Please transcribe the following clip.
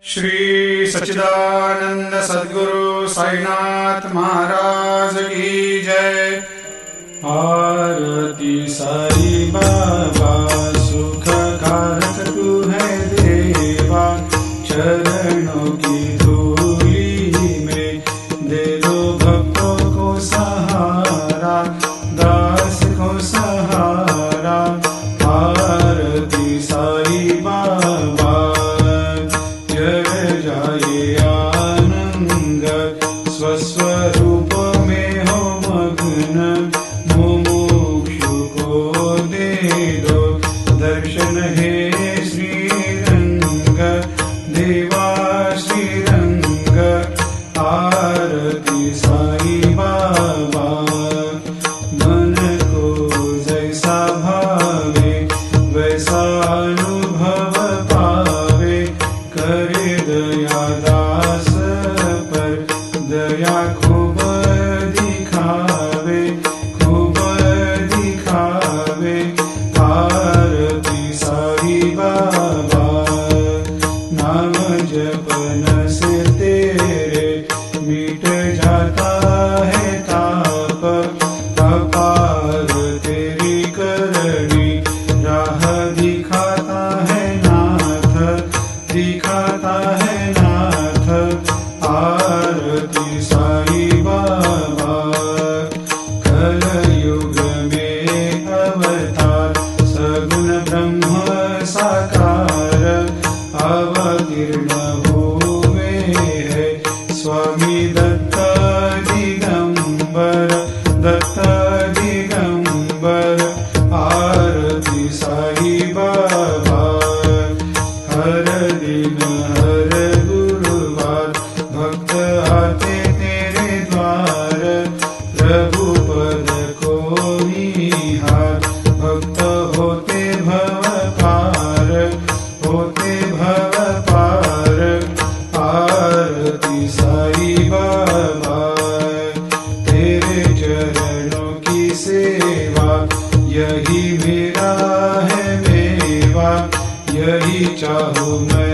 श्री सच्चिदानंद सद्गुरु साईनाथ महाराज की जय। आरती साई बाबा सुख कारक तू है देवा, चरणों की धूली में दे दो भक्तों को सहारा, दास को सहारा। आरती साई बाबा जय जाए आनंद, स्वस्वरूप में हो मग्न, मुमुक्षु को दे दो दर्शन हे श्रीरंग, देवा श्रीरंग। आरती साई बाबा मन को जैसा भावे वैसा अनुभव पावे, करे दया दास पर दया खूब दिखावे, खूब दिखावे। आरती साई बाबा नाम जपन से तेरे मिट जाता है ताप, अपार तेरी करनी राह दिखाता है नाथ, दिखाता है नाथ। आरती साई बाबा कलयुग में अवतार, सगुण ब्रह्म साकार अवतीर्ण हुए है स्वामी दत्त दिगंबर, दत्त दिगंबर। आरती साई बाबा हर दिन हर गुरुवार भक्त आते तेरे द्वार, रघुपद को निहार भक्त होते भव पार, होते भव पार। आरती साई बाबा तेरे चरणों की सेवा, यही मेरा है मेवा, यही चाहूँ मैं